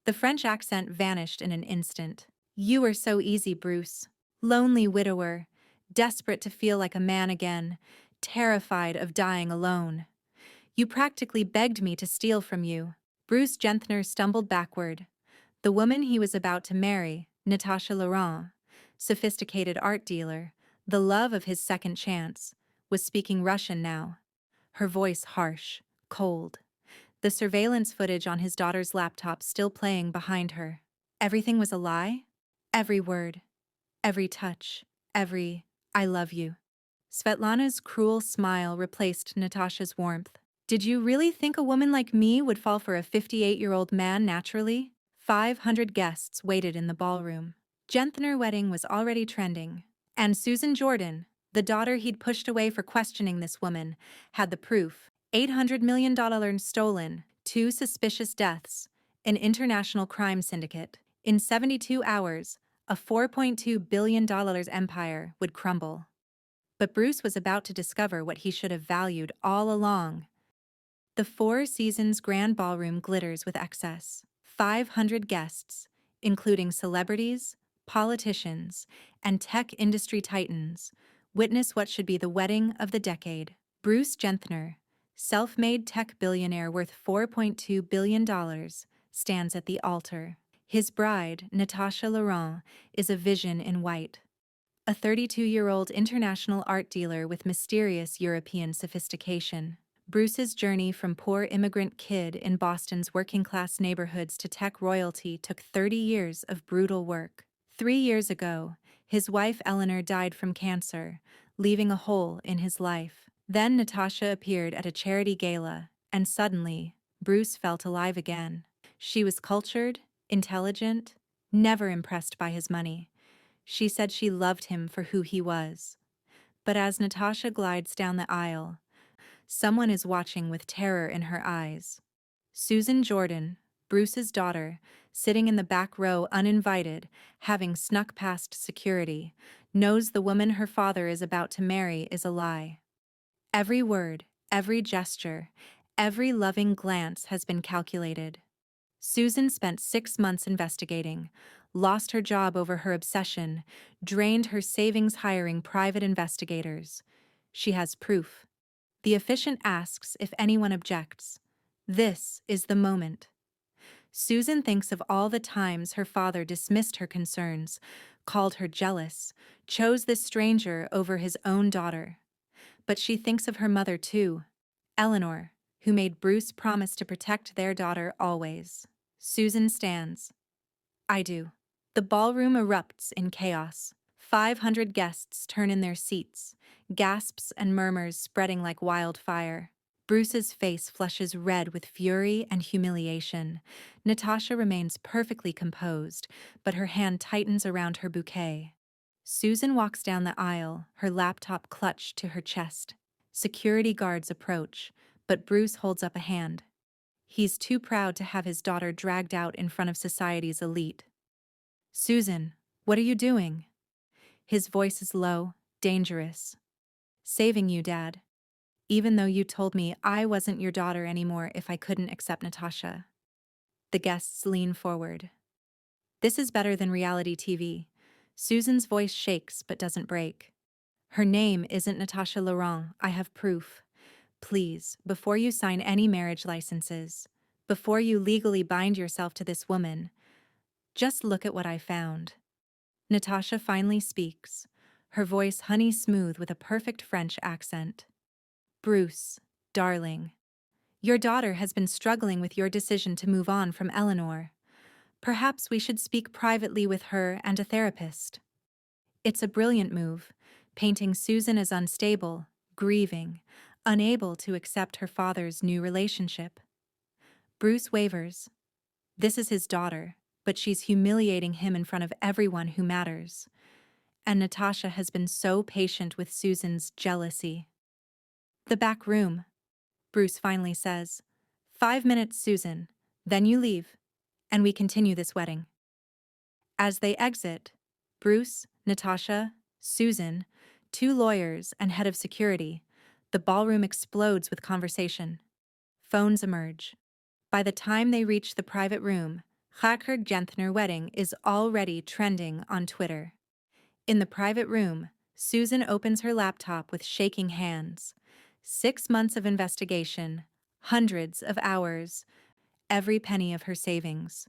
The French accent vanished in an instant. You were so easy, Bruce. Lonely widower, desperate to feel like a man again, terrified of dying alone. You practically begged me to steal from you. Bruce Genthner stumbled backward. The woman he was about to marry, Natasha Laurent, sophisticated art dealer, the love of his second chance, was speaking Russian now. Her voice harsh, cold. The surveillance footage on his daughter's laptop still playing behind her. Everything was a lie? Every word, every touch, every "I love you." Svetlana's cruel smile replaced Natasha's warmth. Did you really think a woman like me would fall for a 58-year-old man naturally? 500 guests waited in the ballroom. Genthner wedding was already trending. And Susan Jordan, the daughter he'd pushed away for questioning this woman, had the proof. $800 million stolen, 2 suspicious deaths, an international crime syndicate. In 72 hours, a $4.2 billion empire would crumble. But Bruce was about to discover what he should have valued all along. The Four Seasons Grand Ballroom glitters with excess. 500 guests, including celebrities, politicians, and tech industry titans, witness what should be the wedding of the decade. Bruce Genthner, self-made tech billionaire worth $4.2 billion, stands at the altar. His bride, Natasha Laurent, is a vision in white. A 32-year-old international art dealer with mysterious European sophistication. Bruce's journey from poor immigrant kid in Boston's working-class neighborhoods to tech royalty took 30 years of brutal work. 3 years ago, his wife Eleanor died from cancer, leaving a hole in his life. Then Natasha appeared at a charity gala, and suddenly, Bruce felt alive again. She was cultured, intelligent, never impressed by his money. She said she loved him for who he was. But as Natasha glides down the aisle, someone is watching with terror in her eyes. Susan Jordan, Bruce's daughter, sitting in the back row uninvited, having snuck past security, knows the woman her father is about to marry is a lie. Every word, every gesture, every loving glance has been calculated. Susan spent 6 months investigating, lost her job over her obsession, drained her savings hiring private investigators. She has proof. The officiant asks if anyone objects. This is the moment. Susan thinks of all the times her father dismissed her concerns, called her jealous, chose this stranger over his own daughter. But she thinks of her mother too, Eleanor, who made Bruce promise to protect their daughter always. Susan stands. I do. The ballroom erupts in chaos. 500 guests turn in their seats, gasps and murmurs spreading like wildfire. Bruce's face flushes red with fury and humiliation. Natasha remains perfectly composed, but her hand tightens around her bouquet. Susan walks down the aisle, her laptop clutched to her chest. Security guards approach, but Bruce holds up a hand. He's too proud to have his daughter dragged out in front of society's elite. Susan, what are you doing? His voice is low, dangerous. Saving you, Dad. Even though you told me I wasn't your daughter anymore if I couldn't accept Natasha. The guests lean forward. This is better than reality TV. Susan's voice shakes but doesn't break. Her name isn't Natasha Laurent, I have proof. Please, before you sign any marriage licenses, before you legally bind yourself to this woman, just look at what I found. Natasha finally speaks, her voice honey smooth with a perfect French accent. Bruce, darling, your daughter has been struggling with your decision to move on from Eleanor. Perhaps we should speak privately with her and a therapist. It's a brilliant move, painting Susan as unstable, grieving, unable to accept her father's new relationship. Bruce wavers. This is his daughter, but she's humiliating him in front of everyone who matters. And Natasha has been so patient with Susan's jealousy. The back room, Bruce finally says. 5 minutes, Susan, then you leave, and we continue this wedding. As they exit, Bruce, Natasha, Susan, 2 lawyers, and head of security, the ballroom explodes with conversation. Phones emerge. By the time they reach the private room, Bruce Genthner wedding is already trending on Twitter. In the private room, Susan opens her laptop with shaking hands. 6 months of investigation, hundreds of hours, every penny of her savings.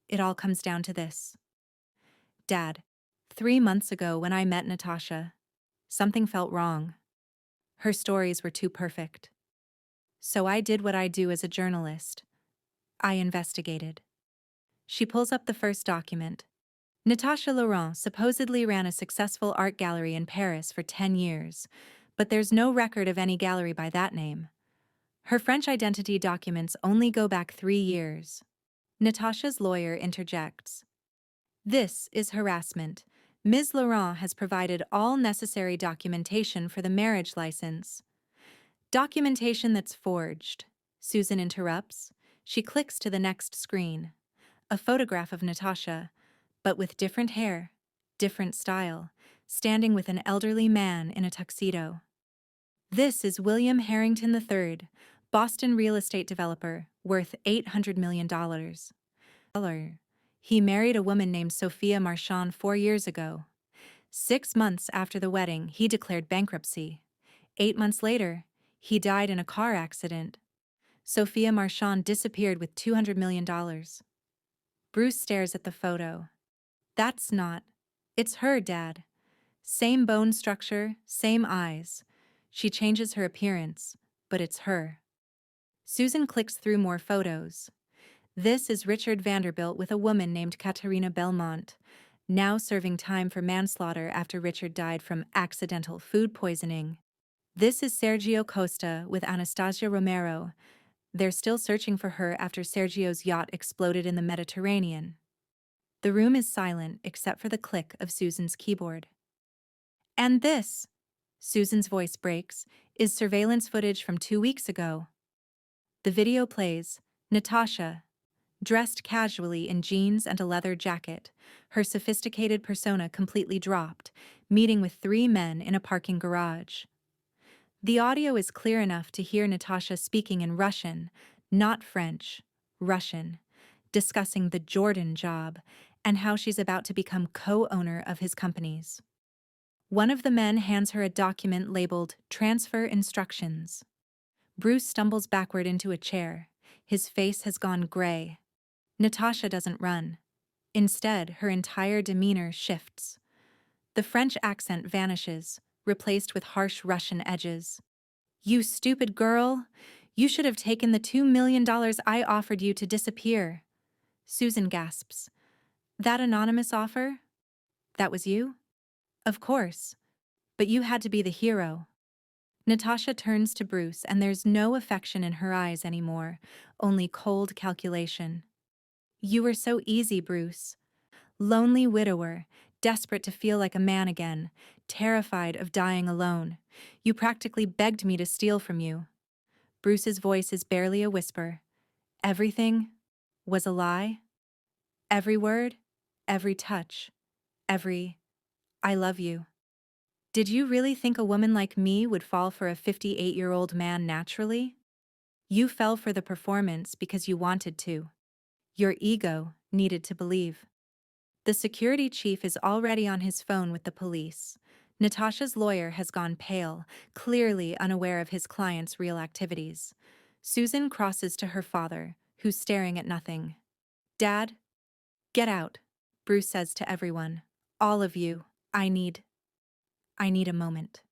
It all comes down to this. Dad, 3 months ago when I met Natasha, something felt wrong. Her stories were too perfect. So I did what I do as a journalist. I investigated. She pulls up the first document. Natasha Laurent supposedly ran a successful art gallery in Paris for 10 years, but there's no record of any gallery by that name. Her French identity documents only go back 3 years. Natasha's lawyer interjects. This is harassment. Ms. Laurent has provided all necessary documentation for the marriage license. Documentation that's forged. Susan interrupts. She clicks to the next screen. A photograph of Natasha, but with different hair, different style, standing with an elderly man in a tuxedo. This is William Harrington III, Boston real estate developer, worth $800 million. He married a woman named Sophia Marchand 4 years ago. 6 months after the wedding, he declared bankruptcy. 8 months later, he died in a car accident. Sophia Marchand disappeared with $200 million. Bruce stares at the photo. That's not. It's her, Dad. Same bone structure, same eyes. She changes her appearance, but it's her. Susan clicks through more photos. This is Richard Vanderbilt with a woman named Katerina Belmont, now serving time for manslaughter after Richard died from accidental food poisoning. This is Sergio Costa with Anastasia Romero. They're still searching for her after Sergio's yacht exploded in the Mediterranean. The room is silent except for the click of Susan's keyboard. And this, Susan's voice breaks, is surveillance footage from 2 weeks ago. The video plays Natasha, dressed casually in jeans and a leather jacket, her sophisticated persona completely dropped, meeting with 3 men in a parking garage. The audio is clear enough to hear Natasha speaking in Russian, not French, Russian, discussing the Jordan job and how she's about to become co-owner of his companies. One of the men hands her a document labeled Transfer Instructions. Bruce stumbles backward into a chair. His face has gone gray. Natasha doesn't run. Instead, her entire demeanor shifts. The French accent vanishes, replaced with harsh Russian edges. You stupid girl! You should have taken the $2 million I offered you to disappear. Susan gasps. That anonymous offer? That was you? Of course. But you had to be the hero. Natasha turns to Bruce and there's no affection in her eyes anymore, only cold calculation. You were so easy, Bruce. Lonely widower, desperate to feel like a man again, terrified of dying alone. You practically begged me to steal from you. Bruce's voice is barely a whisper. Everything was a lie? Every word, every touch, every I love you. Did you really think a woman like me would fall for a 58-year-old man naturally? You fell for the performance because you wanted to. Your ego needed to believe. The security chief is already on his phone with the police. Natasha's lawyer has gone pale, clearly unaware of his client's real activities. Susan crosses to her father, who's staring at nothing. Dad? Get out, Bruce says to everyone. All of you, I need a moment.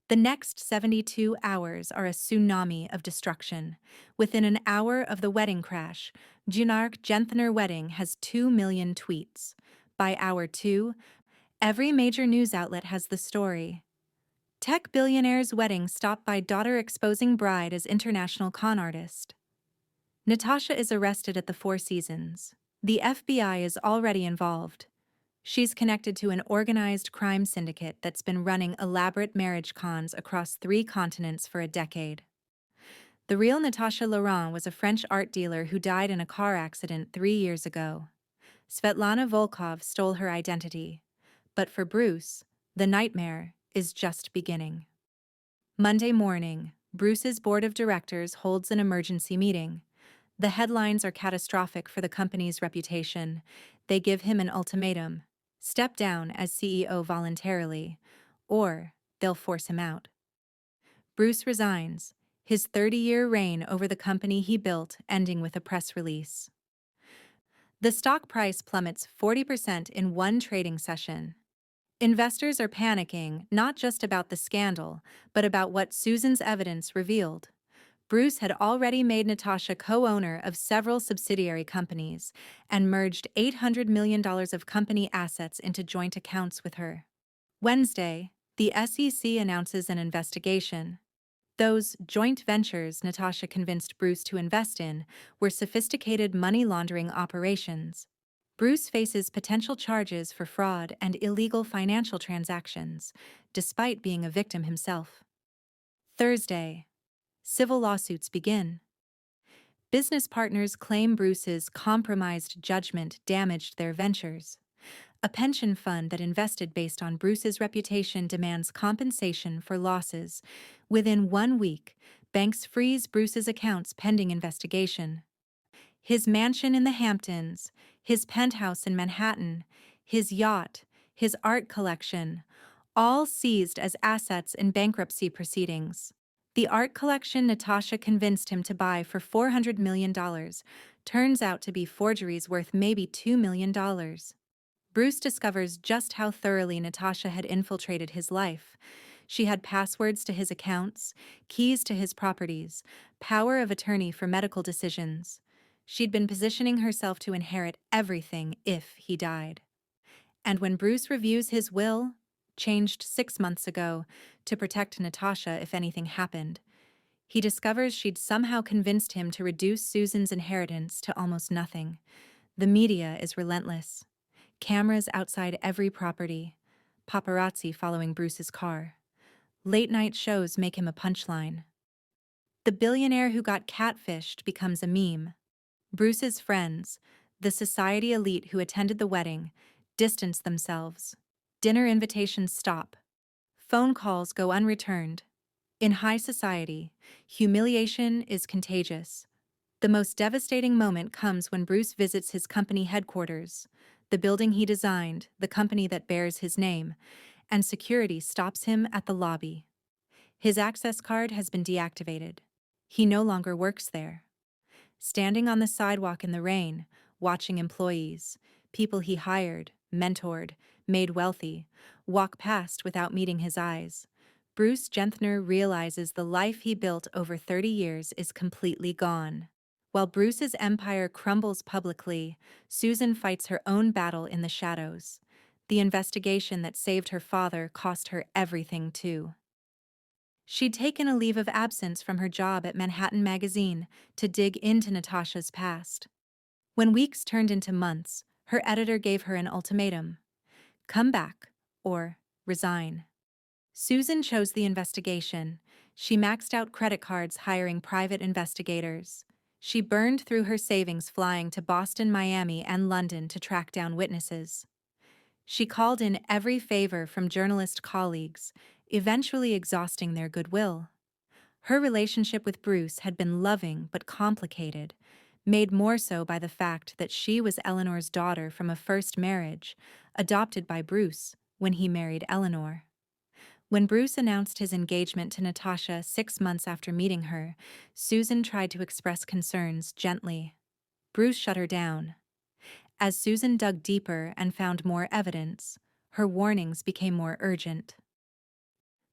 The next 72 hours are a tsunami of destruction. Within an hour of the wedding crash, Bruce Genthner wedding has 2 million tweets. By hour 2, every major news outlet has the story. Tech billionaire's wedding stopped by daughter exposing bride as international con artist. Natasha is arrested at the Four Seasons. The FBI is already involved. She's connected to an organized crime syndicate that's been running elaborate marriage cons across 3 continents for a decade. The real Natasha Laurent was a French art dealer who died in a car accident 3 years ago. Svetlana Volkov stole her identity. But for Bruce, the nightmare is just beginning. Monday morning, Bruce's board of directors holds an emergency meeting. The headlines are catastrophic for the company's reputation. They give him an ultimatum: step down as CEO voluntarily, or they'll force him out. Bruce resigns, his 30-year reign over the company he built ending with a press release. The stock price plummets 40% in one trading session. Investors are panicking not just about the scandal, but about what Susan's evidence revealed. Bruce had already made Natasha co-owner of several subsidiary companies and merged $800 million of company assets into joint accounts with her. Wednesday, the SEC announces an investigation. Those joint ventures Natasha convinced Bruce to invest in were sophisticated money laundering operations. Bruce faces potential charges for fraud and illegal financial transactions, despite being a victim himself. Thursday, civil lawsuits begin. Business partners claim Bruce's compromised judgment damaged their ventures. A pension fund that invested based on Bruce's reputation demands compensation for losses. Within 1 week, banks freeze Bruce's accounts pending investigation. His mansion in the Hamptons, his penthouse in Manhattan, his yacht, his art collection, all seized as assets in bankruptcy proceedings. The art collection Natasha convinced him to buy for $400 million turns out to be forgeries worth maybe $2 million. Bruce discovers just how thoroughly Natasha had infiltrated his life. She had passwords to his accounts, keys to his properties, power of attorney for medical decisions. She'd been positioning herself to inherit everything if he died. And when Bruce reviews his will, changed 6 months ago, to protect Natasha if anything happened, he discovers she'd somehow convinced him to reduce Susan's inheritance to almost nothing. The media is relentless. Cameras outside every property. Paparazzi following Bruce's car. Late-night shows make him a punchline. The billionaire who got catfished becomes a meme. Bruce's friends, the society elite who attended the wedding, distance themselves. Dinner invitations stop. Phone calls go unreturned. In high society, humiliation is contagious. The most devastating moment comes when Bruce visits his company headquarters, the building he designed, the company that bears his name, and security stops him at the lobby. His access card has been deactivated. He no longer works there. Standing on the sidewalk in the rain, watching employees, people he hired, mentored, made wealthy, walk past without meeting his eyes, Bruce Genthner realizes the life he built over 30 years is completely gone. While Bruce's empire crumbles publicly, Susan fights her own battle in the shadows. The investigation that saved her father cost her everything, too. She'd taken a leave of absence from her job at Manhattan Magazine to dig into Natasha's past. When weeks turned into months, her editor gave her an ultimatum: come back, or resign. Susan chose the investigation. She maxed out credit cards hiring private investigators. She burned through her savings flying to Boston, Miami, and London to track down witnesses. She called in every favor from journalist colleagues, eventually exhausting their goodwill. Her relationship with Bruce had been loving but complicated, made more so by the fact that she was Eleanor's daughter from a first marriage, adopted by Bruce when he married Eleanor. When Bruce announced his engagement to Natasha 6 months after meeting her, Susan tried to express concerns gently. Bruce shut her down. As Susan dug deeper and found more evidence, her warnings became more urgent.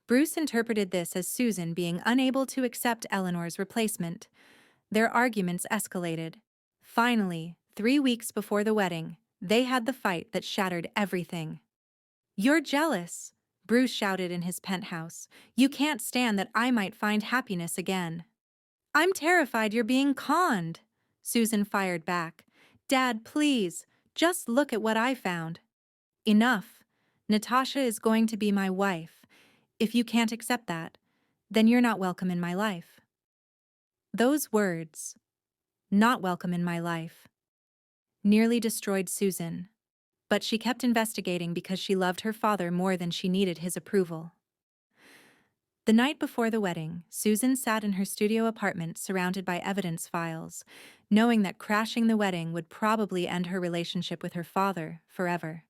Bruce interpreted this as Susan being unable to accept Eleanor's replacement. Their arguments escalated. Finally, 3 weeks before the wedding, they had the fight that shattered everything. "You're jealous," Bruce shouted in his penthouse. "You can't stand that I might find happiness again." "I'm terrified you're being conned," Susan fired back. "Dad, please, just look at what I found." "Enough. Natasha is going to be my wife. If you can't accept that, then you're not welcome in my life." Those words, "not welcome in my life," nearly destroyed Susan. But she kept investigating because she loved her father more than she needed his approval. The night before the wedding, Susan sat in her studio apartment surrounded by evidence files, knowing that crashing the wedding would probably end her relationship with her father forever.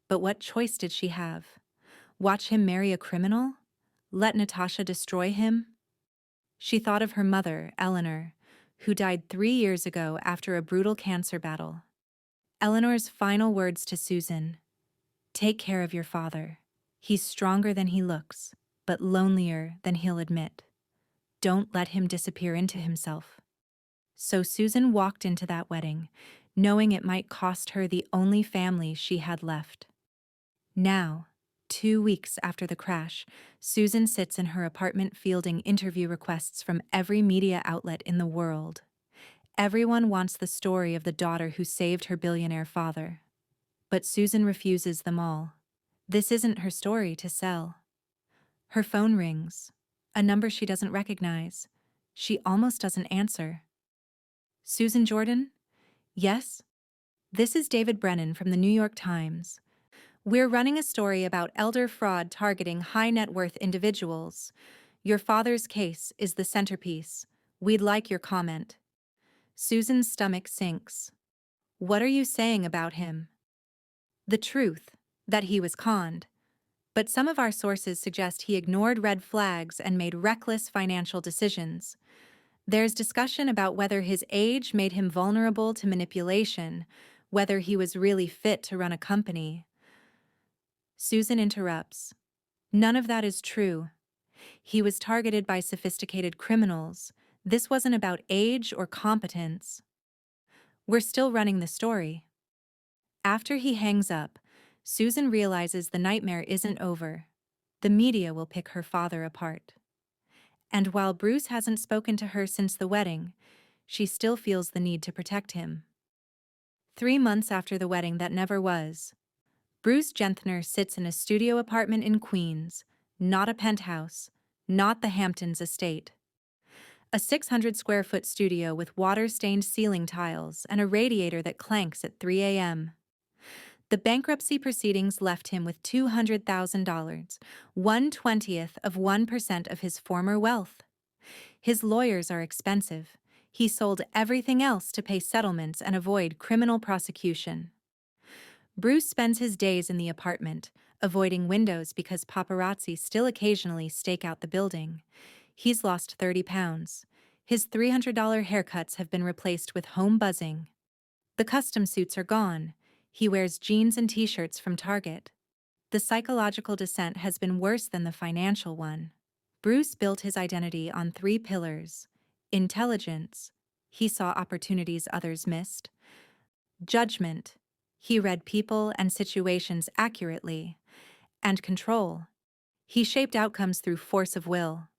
But what choice did she have? Watch him marry a criminal? Let Natasha destroy him? She thought of her mother, Eleanor, who died 3 years ago after a brutal cancer battle. Eleanor's final words to Susan: "Take care of your father. He's stronger than he looks, but lonelier than he'll admit. Don't let him disappear into himself." So Susan walked into that wedding, knowing it might cost her the only family she had left. Now, 2 weeks after the crash, Susan sits in her apartment fielding interview requests from every media outlet in the world. Everyone wants the story of the daughter who saved her billionaire father. But Susan refuses them all. This isn't her story to sell. Her phone rings, a number she doesn't recognize. She almost doesn't answer. "Susan Jordan? Yes? This is David Brennan from the New York Times. We're running a story about elder fraud targeting high-net-worth individuals. Your father's case is the centerpiece. We'd like your comment." Susan's stomach sinks. What are you saying about him? The truth, that he was conned. But some of our sources suggest he ignored red flags and made reckless financial decisions. There's discussion about whether his age made him vulnerable to manipulation, whether he was really fit to run a company. Susan interrupts. None of that is true. He was targeted by sophisticated criminals. This wasn't about age or competence. We're still running the story. After he hangs up, Susan realizes the nightmare isn't over. The media will pick her father apart. And while Bruce hasn't spoken to her since the wedding, she still feels the need to protect him. 3 months after the wedding that never was, Bruce Genthner sits in a studio apartment in Queens, not a penthouse, not the Hamptons estate. A 600-square-foot studio with water-stained ceiling tiles and a radiator that clanks at 3 a.m. The bankruptcy proceedings left him with $200,000, 1/20 of his former wealth. His lawyers are expensive. He sold everything else to pay settlements and avoid criminal prosecution. Bruce spends his days in the apartment, avoiding windows because paparazzi still occasionally stake out the building. He's lost 30 pounds. His $300 haircuts have been replaced with home buzzing. The custom suits are gone. He wears jeans and t-shirts from Target. The psychological descent has been worse than the financial one. Bruce built his identity on 3 pillars. Intelligence. He saw opportunities others missed. Judgment. He read people and situations accurately. And control. He shaped outcomes through force of will.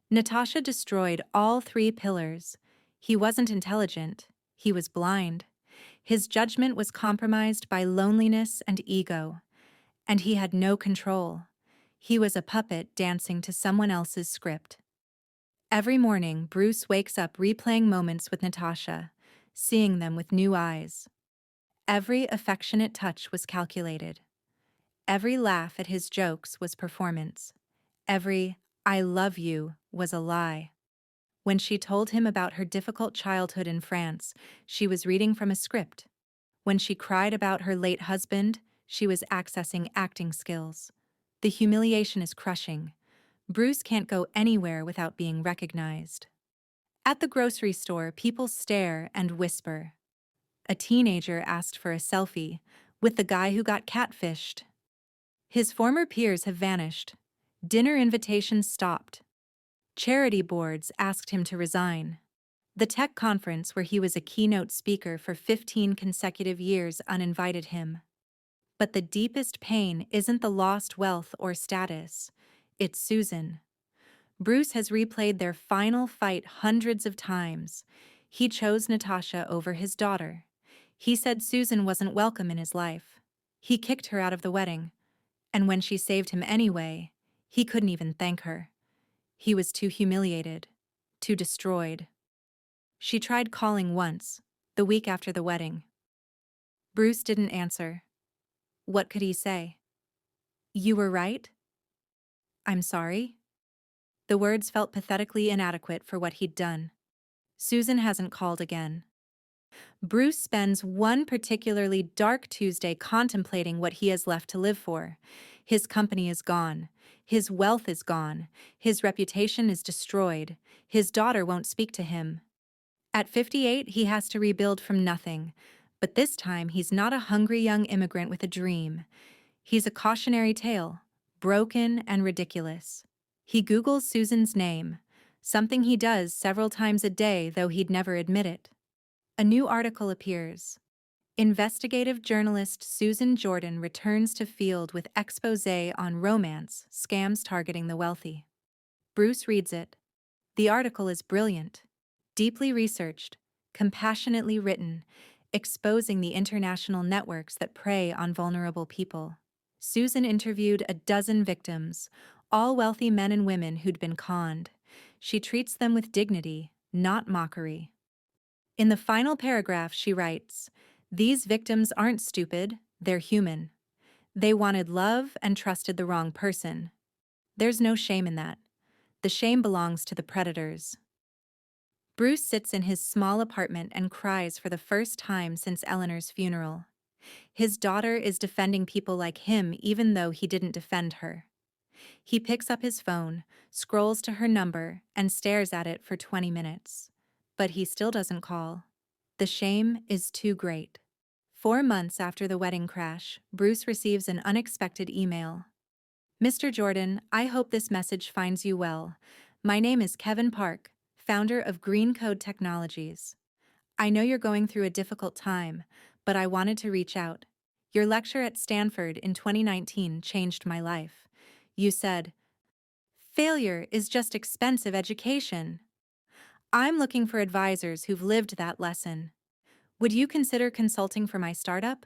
Natasha destroyed all 3 pillars. He wasn't intelligent. He was blind. His judgment was compromised by loneliness and ego. And he had no control. He was a puppet dancing to someone else's script. Every morning, Bruce wakes up replaying moments with Natasha, seeing them with new eyes. Every affectionate touch was calculated. Every laugh at his jokes was performance. Every "I love you" was a lie. When she told him about her difficult childhood in France, she was reading from a script. When she cried about her late husband, she was accessing acting skills. The humiliation is crushing. Bruce can't go anywhere without being recognized. At the grocery store, people stare and whisper. A teenager asked for a selfie with the guy who got catfished. His former peers have vanished. Dinner invitations stopped. Charity boards asked him to resign. The tech conference where he was a keynote speaker for 15 consecutive years uninvited him. But the deepest pain isn't the lost wealth or status. It's Susan. Bruce has replayed their final fight hundreds of times. He chose Natasha over his daughter. He said Susan wasn't welcome in his life. He kicked her out of the wedding. And when she saved him anyway, he couldn't even thank her. He was too humiliated, too destroyed. She tried calling once, the week after the wedding. Bruce didn't answer. What could he say? You were right? I'm sorry? The words felt pathetically inadequate for what he'd done. Susan hasn't called again. Bruce spends one particularly dark Tuesday contemplating what he has left to live for. His company is gone. His wealth is gone. His reputation is destroyed. His daughter won't speak to him. At 58, he has to rebuild from nothing. But this time, he's not a hungry young immigrant with a dream. He's a cautionary tale, broken and ridiculous. He Googles Susan's name, something he does several times a day, though he'd never admit it. A new article appears. Investigative journalist Susan Jordan returns to field with exposé on romance scams targeting the wealthy. Bruce reads it. The article is brilliant, deeply researched, compassionately written, exposing the international networks that prey on vulnerable people. Susan interviewed a dozen victims, all wealthy men and women who'd been conned. She treats them with dignity, not mockery. In the final paragraph, she writes, "These victims aren't stupid, they're human. They wanted love and trusted the wrong person. There's no shame in that. The shame belongs to the predators." Bruce sits in his small apartment and cries for the first time since Eleanor's funeral. His daughter is defending people like him even though he didn't defend her. He picks up his phone, scrolls to her number, and stares at it for 20 minutes. But he still doesn't call. The shame is too great. 4 months after the wedding crash, Bruce receives an unexpected email. "Mr. Jordan, I hope this message finds you well. My name is Kevin Park, founder of Green Code Technologies. I know you're going through a difficult time, but I wanted to reach out. Your lecture at Stanford in 2019 changed my life. You said, 'Failure is just expensive education.' I'm looking for advisors who've lived that lesson. Would you consider consulting for my startup?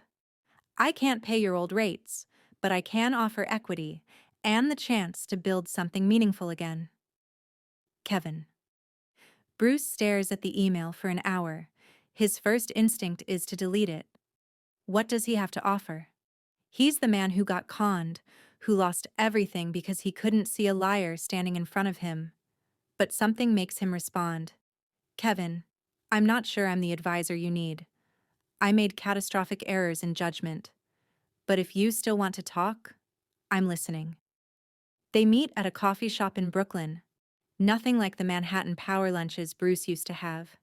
I can't pay your old rates, but I can offer equity and the chance to build something meaningful again. Kevin." Bruce stares at the email for an hour. His first instinct is to delete it. What does he have to offer? He's the man who got conned, who lost everything because he couldn't see a liar standing in front of him. But something makes him respond. "Kevin, I'm not sure I'm the advisor you need. I made catastrophic errors in judgment. But if you still want to talk, I'm listening." They meet at a coffee shop in Brooklyn. Nothing like the Manhattan power lunches Bruce used to have.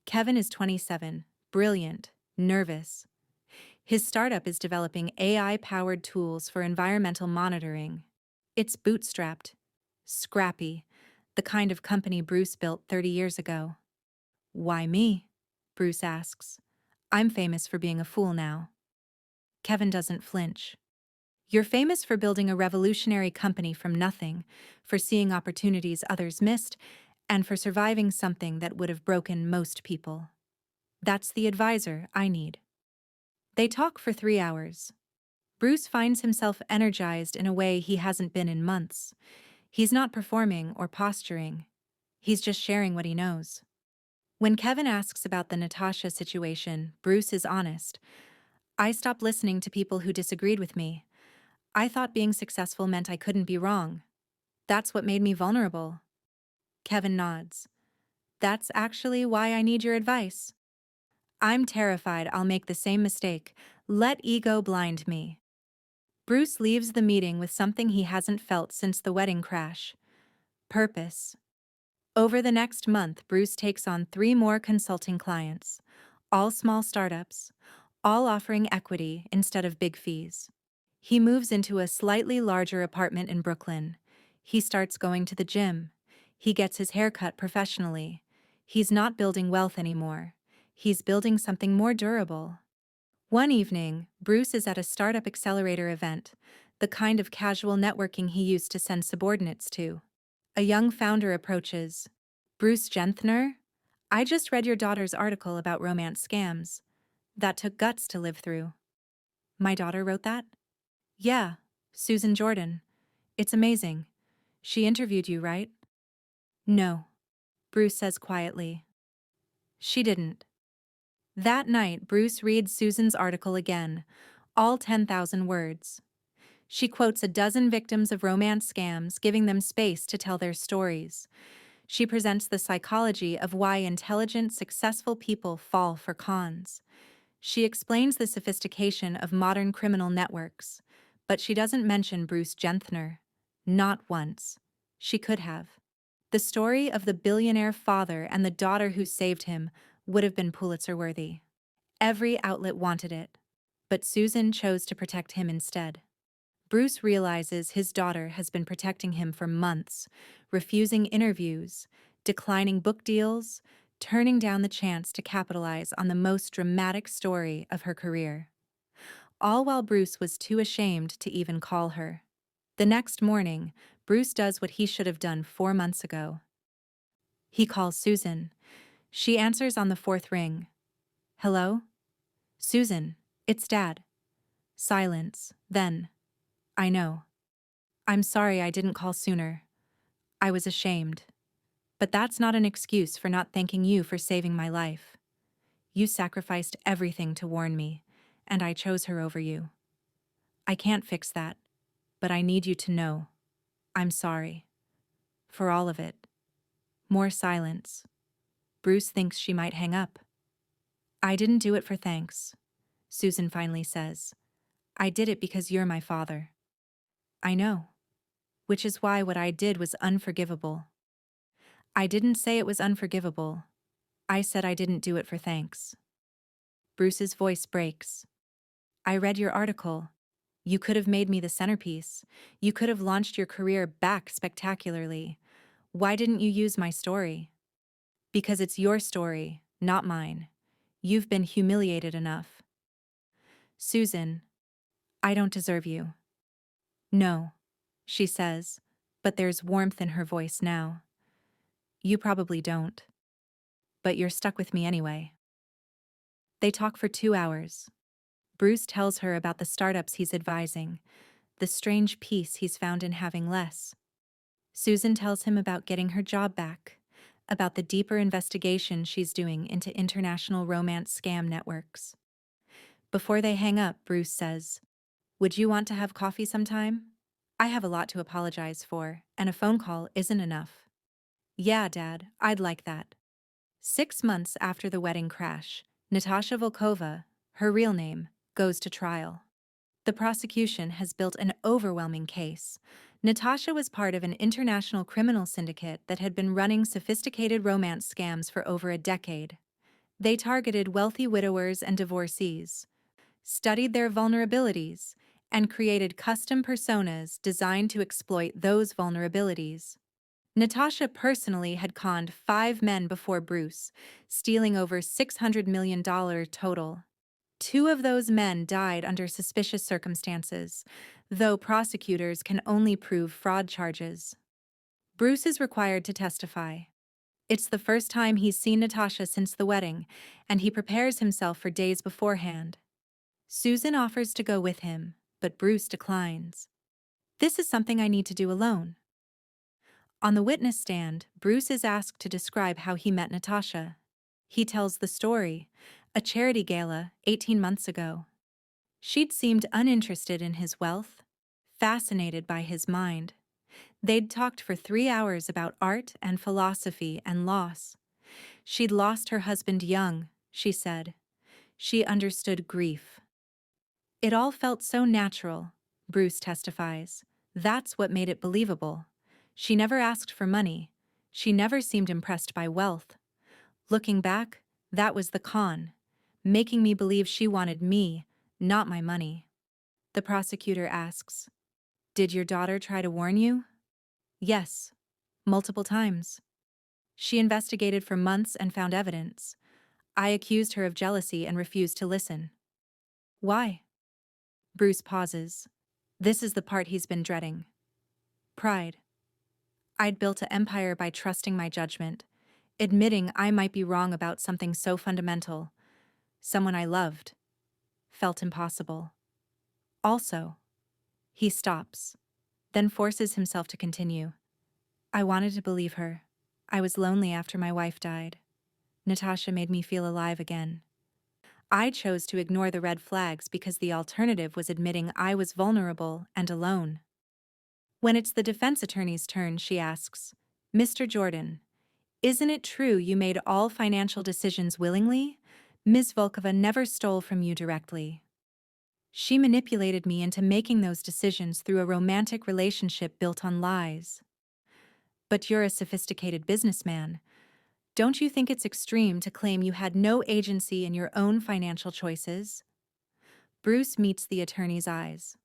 Kevin is 27, brilliant, nervous. His startup is developing AI-powered tools for environmental monitoring. It's bootstrapped, scrappy, the kind of company Bruce built 30 years ago. "Why me?" Bruce asks. "I'm famous for being a fool now." Kevin doesn't flinch. "You're famous for building a revolutionary company from nothing, for seeing opportunities others missed, and for surviving something that would have broken most people. That's the advisor I need." They talk for 3 hours. Bruce finds himself energized in a way he hasn't been in months. He's not performing or posturing. He's just sharing what he knows. When Kevin asks about the Natasha situation, Bruce is honest. "I stopped listening to people who disagreed with me. I thought being successful meant I couldn't be wrong. That's what made me vulnerable." Kevin nods. "That's actually why I need your advice. I'm terrified I'll make the same mistake. Let ego blind me." Bruce leaves the meeting with something he hasn't felt since the wedding crash: purpose. Over the next month, Bruce takes on 3 more consulting clients, all small startups, all offering equity instead of big fees. He moves into a slightly larger apartment in Brooklyn. He starts going to the gym. He gets his hair cut professionally. He's not building wealth anymore. He's building something more durable. One evening, Bruce is at a startup accelerator event, the kind of casual networking he used to send subordinates to. A young founder approaches. "Bruce Genthner? I just read your daughter's article about romance scams. That took guts to live through." "My daughter wrote that?" "Yeah, Susan Jordan. It's amazing. She interviewed you, right?" "No," Bruce says quietly. "She didn't." That night, Bruce reads Susan's article again, all 10,000 words. She quotes a dozen victims of romance scams, giving them space to tell their stories. She presents the psychology of why intelligent, successful people fall for cons. She explains the sophistication of modern criminal networks, but she doesn't mention Bruce Genthner. Not once. She could have. The story of the billionaire father and the daughter who saved him would have been Pulitzer-worthy. Every outlet wanted it, but Susan chose to protect him instead. Bruce realizes his daughter has been protecting him for months, refusing interviews, declining book deals, turning down the chance to capitalize on the most dramatic story of her career. All while Bruce was too ashamed to even call her. The next morning, Bruce does what he should have done 4 months ago. He calls Susan. She answers on the fourth ring. "Hello? Susan, it's Dad." Silence. Then, "I know. I'm sorry I didn't call sooner. I was ashamed. But that's not an excuse for not thanking you for saving my life. You sacrificed everything to warn me, and I chose her over you. I can't fix that, but I need you to know. I'm sorry. For all of it." More silence. Bruce thinks she might hang up. "I didn't do it for thanks," Susan finally says. "I did it because you're my father." "I know. Which is why what I did was unforgivable." "I didn't say it was unforgivable. I said I didn't do it for thanks." Bruce's voice breaks. "I read your article. You could have made me the centerpiece. You could have launched your career back spectacularly. Why didn't you use my story?" "Because it's your story, not mine. You've been humiliated enough." "Susan, I don't deserve you." "No," she says, but there's warmth in her voice now. "You probably don't. But you're stuck with me anyway." They talk for 2 hours. Bruce tells her about the startups he's advising, the strange peace he's found in having less. Susan tells him about getting her job back, about the deeper investigation she's doing into international romance scam networks. Before they hang up, Bruce says, "Would you want to have coffee sometime? I have a lot to apologize for, and a phone call isn't enough." "Yeah, Dad, I'd like that." 6 months after the wedding crash, Natasha Volkova, her real name, goes to trial. The prosecution has built an overwhelming case. Natasha was part of an international criminal syndicate that had been running sophisticated romance scams for over a decade. They targeted wealthy widowers and divorcees, studied their vulnerabilities, and created custom personas designed to exploit those vulnerabilities. Natasha personally had conned 5 men before Bruce, stealing over $600 million total. 2 of those men died under suspicious circumstances, though prosecutors can only prove fraud charges. Bruce is required to testify. It's the first time he's seen Natasha since the wedding, and he prepares himself for days beforehand. Susan offers to go with him, but Bruce declines. "This is something I need to do alone." On the witness stand, Bruce is asked to describe how he met Natasha. He tells the story, a charity gala 18 months ago. She'd seemed uninterested in his wealth, fascinated by his mind. They'd talked for 3 hours about art and philosophy and loss. She'd lost her husband young, she said. She understood grief. "It all felt so natural," Bruce testifies. "That's what made it believable. She never asked for money. She never seemed impressed by wealth. Looking back, that was the con, making me believe she wanted me, not my money." The prosecutor asks, "Did your daughter try to warn you?" "Yes, multiple times. She investigated for months and found evidence. I accused her of jealousy and refused to listen." "Why?" Bruce pauses. This is the part he's been dreading. "Pride. I'd built an empire by trusting my judgment, admitting I might be wrong about something so fundamental. Someone I loved. Felt impossible. Also," he stops, then forces himself to continue. "I wanted to believe her. I was lonely after my wife died. Natasha made me feel alive again. I chose to ignore the red flags because the alternative was admitting I was vulnerable and alone. When it's the defense attorney's turn, she asks, "Mr. Jordan, isn't it true you made all financial decisions willingly? Ms. Volkova never stole from you directly. She manipulated me into making those decisions through a romantic relationship built on lies." But you're a sophisticated businessman. Don't you think it's extreme to claim you had no agency in your own financial choices? Bruce meets the attorney's eyes.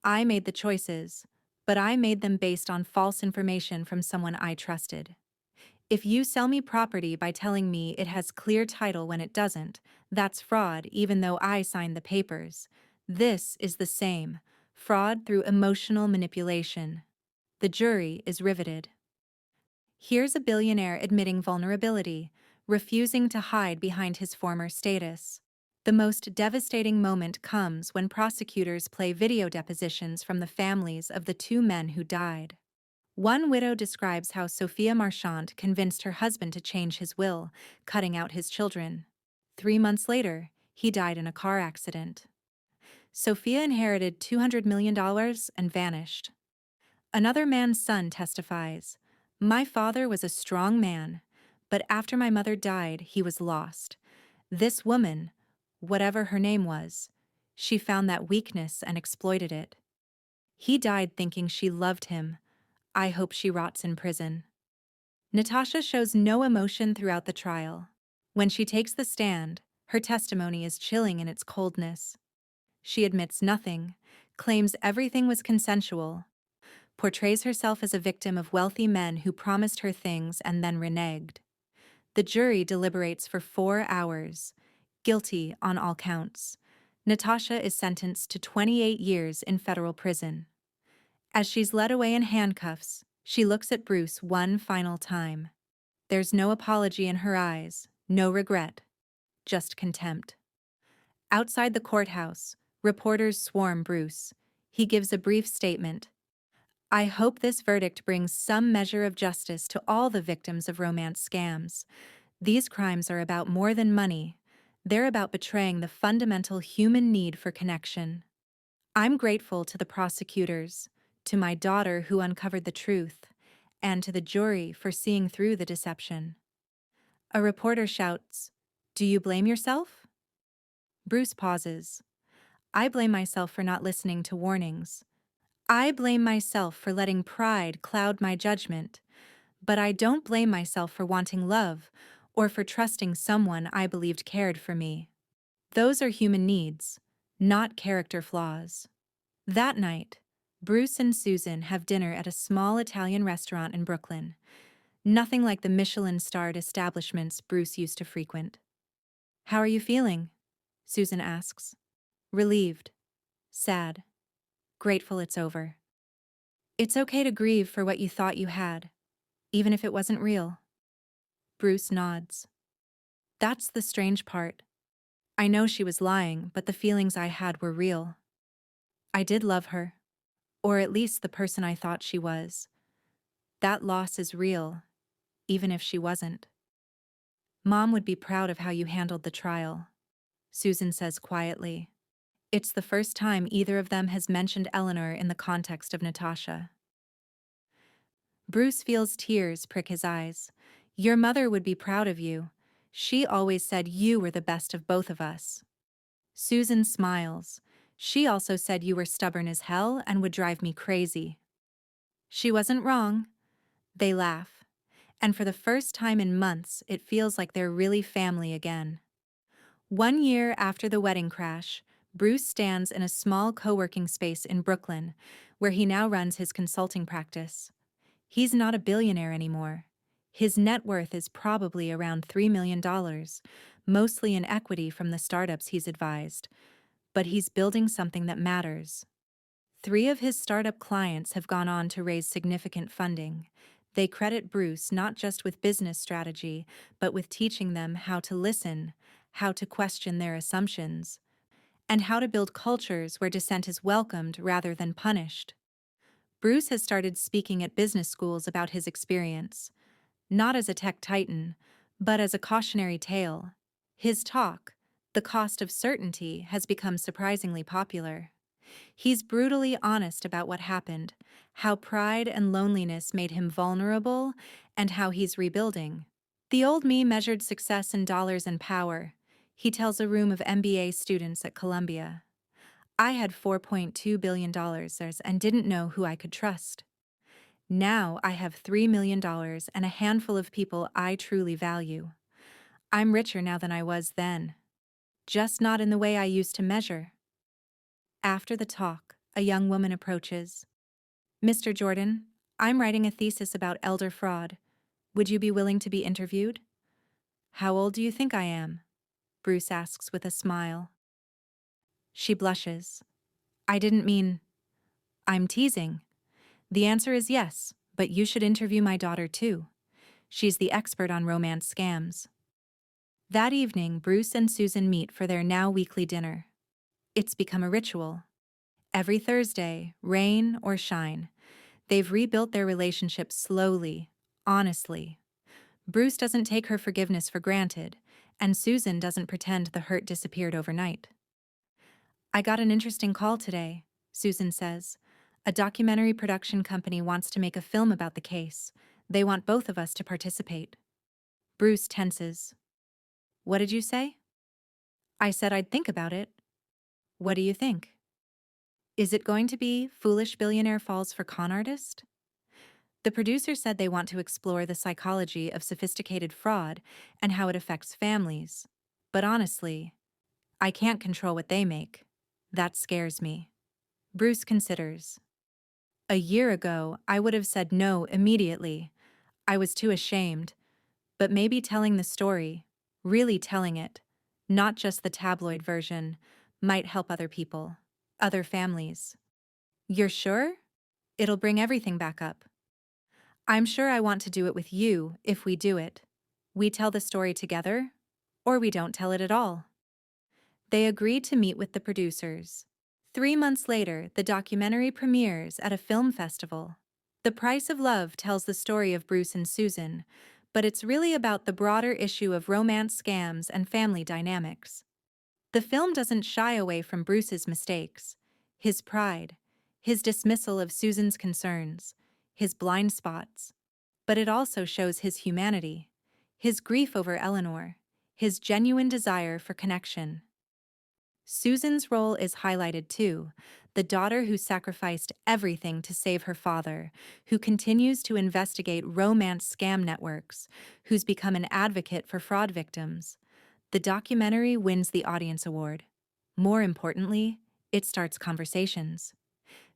I made the choices, but I made them based on false information from someone I trusted. If you sell me property by telling me it has clear title when it doesn't, that's fraud even though I signed the papers. This is the same, fraud through emotional manipulation. The jury is riveted. Here's a billionaire admitting vulnerability, refusing to hide behind his former status. The most devastating moment comes when prosecutors play video depositions from the families of the two men who died. One widow describes how Sophia Marchand convinced her husband to change his will, cutting out his children. 3 months later, he died in a car accident. Sophia inherited $200 million and vanished. Another man's son testifies, "My father was a strong man, but after my mother died, he was lost. This woman, whatever her name was, she found that weakness and exploited it. He died thinking she loved him. I hope she rots in prison." Natasha shows no emotion throughout the trial. When she takes the stand, her testimony is chilling in its coldness. She admits nothing, claims everything was consensual, portrays herself as a victim of wealthy men who promised her things and then reneged. The jury deliberates for 4 hours, guilty on all counts. Natasha is sentenced to 28 years in federal prison. As she's led away in handcuffs, she looks at Bruce one final time. There's no apology in her eyes, no regret, just contempt. Outside the courthouse, reporters swarm Bruce. He gives a brief statement. "I hope this verdict brings some measure of justice to all the victims of romance scams. These crimes are about more than money. They're about betraying the fundamental human need for connection. I'm grateful to the prosecutors, to my daughter who uncovered the truth, and to the jury for seeing through the deception." A reporter shouts, "Do you blame yourself?" Bruce pauses. "I blame myself for not listening to warnings. I blame myself for letting pride cloud my judgment, but I don't blame myself for wanting love or for trusting someone I believed cared for me. Those are human needs, not character flaws." That night, Bruce and Susan have dinner at a small Italian restaurant in Brooklyn. Nothing like the Michelin-starred establishments Bruce used to frequent. "How are you feeling?" Susan asks. "Relieved. Sad. Grateful it's over." "It's okay to grieve for what you thought you had, even if it wasn't real." Bruce nods. "That's the strange part. I know she was lying, but the feelings I had were real. I did love her, or at least the person I thought she was. That loss is real, even if she wasn't." "Mom would be proud of how you handled the trial," Susan says quietly. It's the first time either of them has mentioned Eleanor in the context of Natasha. Bruce feels tears prick his eyes. "Your mother would be proud of you. She always said you were the best of both of us." Susan smiles. "She also said you were stubborn as hell and would drive me crazy." "She wasn't wrong." They laugh. And for the first time in months, it feels like they're really family again. 1 year after the wedding crash, Bruce stands in a small co-working space in Brooklyn, where he now runs his consulting practice. He's not a billionaire anymore. His net worth is probably around $3 million, mostly in equity from the startups he's advised. But he's building something that matters. 3 of his startup clients have gone on to raise significant funding. They credit Bruce not just with business strategy, but with teaching them how to listen, how to question their assumptions, and how to build cultures where dissent is welcomed rather than punished. Bruce has started speaking at business schools about his experience, not as a tech titan, but as a cautionary tale. His talk, The Cost of Certainty has become surprisingly popular. He's brutally honest about what happened, how pride and loneliness made him vulnerable, and how he's rebuilding. The old me measured success in dollars and power, he tells a room of MBA students at Columbia. I had $4.2 billion and didn't know who I could trust. Now I have $3 million and a handful of people I truly value. I'm richer now than I was then. Just not in the way I used to measure. After the talk, a young woman approaches. Mr. Jordan, I'm writing a thesis about elder fraud. Would you be willing to be interviewed? How old do you think I am? Bruce asks with a smile. She blushes. I didn't mean... I'm teasing. The answer is yes, but you should interview my daughter too. She's the expert on romance scams. That evening, Bruce and Susan meet for their now weekly dinner. It's become a ritual. Every Thursday, rain or shine, they've rebuilt their relationship slowly, honestly. Bruce doesn't take her forgiveness for granted, and Susan doesn't pretend the hurt disappeared overnight. I got an interesting call today, Susan says. A documentary production company wants to make a film about the case. They want both of us to participate. Bruce tenses. What did you say? I said I'd think about it. What do you think? Is it going to be Foolish Billionaire Falls for Con Artist? The producer said they want to explore the psychology of sophisticated fraud and how it affects families. But honestly, I can't control what they make. That scares me. Bruce considers. A year ago, I would have said no immediately. I was too ashamed. But maybe telling the story, really telling it, not just the tabloid version, might help other people, other families. You're sure? It'll bring everything back up. I'm sure I want to do it with you if we do it. We tell the story together, or we don't tell it at all. They agreed to meet with the producers. 3 months later, the documentary premieres at a film festival. The Price of Love tells the story of Bruce and Susan, but it's really about the broader issue of romance scams and family dynamics. The film doesn't shy away from Bruce's mistakes, his pride, his dismissal of Susan's concerns, his blind spots, but it also shows his humanity, his grief over Eleanor, his genuine desire for connection. Susan's role is highlighted too, the daughter who sacrificed everything to save her father, who continues to investigate romance scam networks, who's become an advocate for fraud victims. The documentary wins the Audience Award. More importantly, it starts conversations.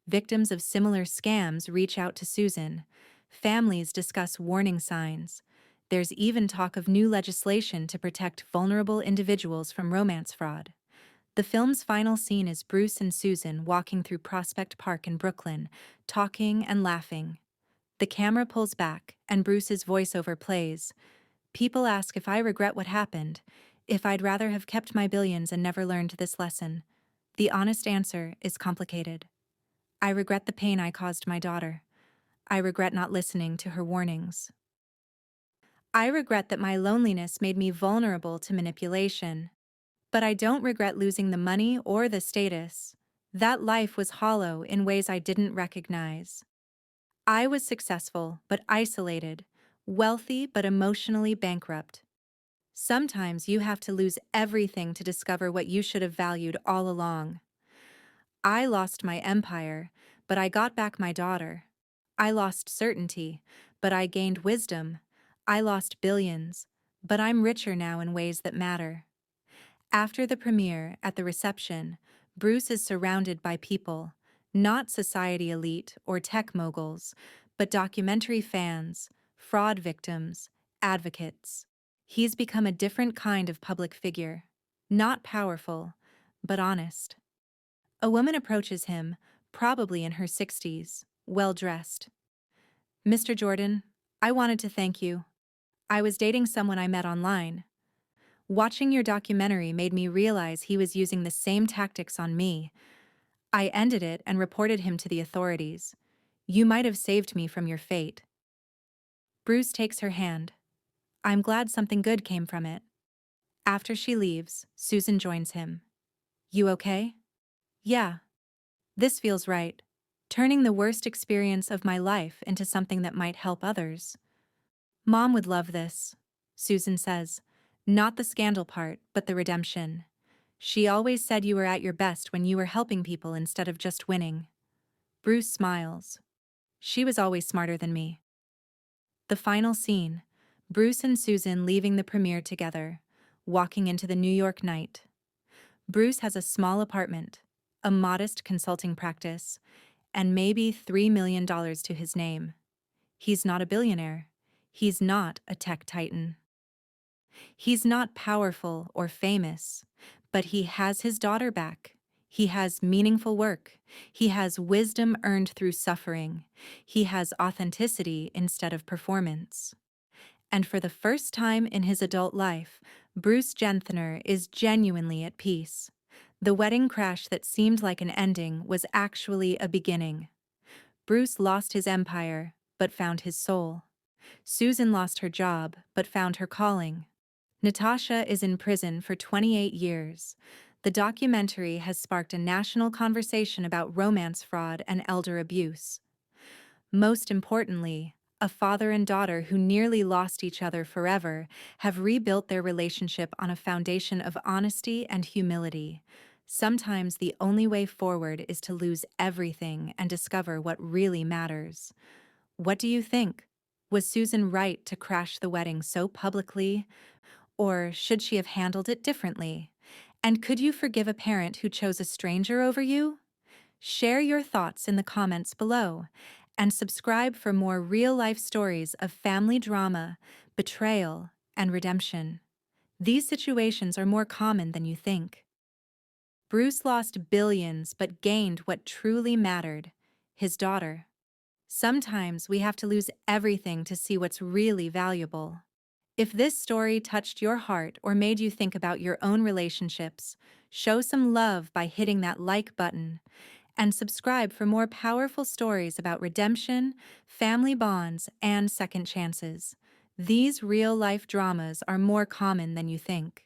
Victims of similar scams reach out to Susan. Families discuss warning signs. There's even talk of new legislation to protect vulnerable individuals from romance fraud. The film's final scene is Bruce and Susan walking through Prospect Park in Brooklyn, talking and laughing. The camera pulls back, and Bruce's voiceover plays. People ask if I regret what happened, if I'd rather have kept my billions and never learned this lesson. The honest answer is complicated. I regret the pain I caused my daughter. I regret not listening to her warnings. I regret that my loneliness made me vulnerable to manipulation. But I don't regret losing the money or the status. That life was hollow in ways I didn't recognize. I was successful but isolated, wealthy but emotionally bankrupt. Sometimes you have to lose everything to discover what you should have valued all along. I lost my empire, but I got back my daughter. I lost certainty, but I gained wisdom. I lost billions, but I'm richer now in ways that matter. After the premiere, at the reception, Bruce is surrounded by people, not society elite or tech moguls, but documentary fans, fraud victims, advocates. He's become a different kind of public figure, not powerful, but honest. A woman approaches him, probably in her 60s, well-dressed. Mr. Jordan, I wanted to thank you. I was dating someone I met online. Watching your documentary made me realize he was using the same tactics on me. I ended it and reported him to the authorities. You might have saved me from your fate. Bruce takes her hand. I'm glad something good came from it. After she leaves, Susan joins him. You okay? Yeah. This feels right. Turning the worst experience of my life into something that might help others. Mom would love this, Susan says. Not the scandal part, but the redemption. She always said you were at your best when you were helping people instead of just winning. Bruce smiles. She was always smarter than me. The final scene. Bruce and Susan leaving the premiere together, walking into the New York night. Bruce has a small apartment, a modest consulting practice, and maybe $3 million to his name. He's not a billionaire. He's not a tech titan. He's not powerful or famous, but he has his daughter back. He has meaningful work. He has wisdom earned through suffering. He has authenticity instead of performance. And for the first time in his adult life, Bruce Genthner is genuinely at peace. The wedding crash that seemed like an ending was actually a beginning. Bruce lost his empire, but found his soul. Susan lost her job, but found her calling. Natasha is in prison for 28 years. The documentary has sparked a national conversation about romance fraud and elder abuse. Most importantly, a father and daughter who nearly lost each other forever have rebuilt their relationship on a foundation of honesty and humility. Sometimes the only way forward is to lose everything and discover what really matters. What do you think? Was Susan right to crash the wedding so publicly? Or should she have handled it differently? And could you forgive a parent who chose a stranger over you? Share your thoughts in the comments below, and subscribe for more real-life stories of family drama, betrayal, and redemption. These situations are more common than you think. Bruce lost billions but gained what truly mattered: his daughter. Sometimes we have to lose everything to see what's really valuable. If this story touched your heart or made you think about your own relationships, show some love by hitting that like button, and subscribe for more powerful stories about redemption, family bonds, and second chances. These real-life dramas are more common than you think.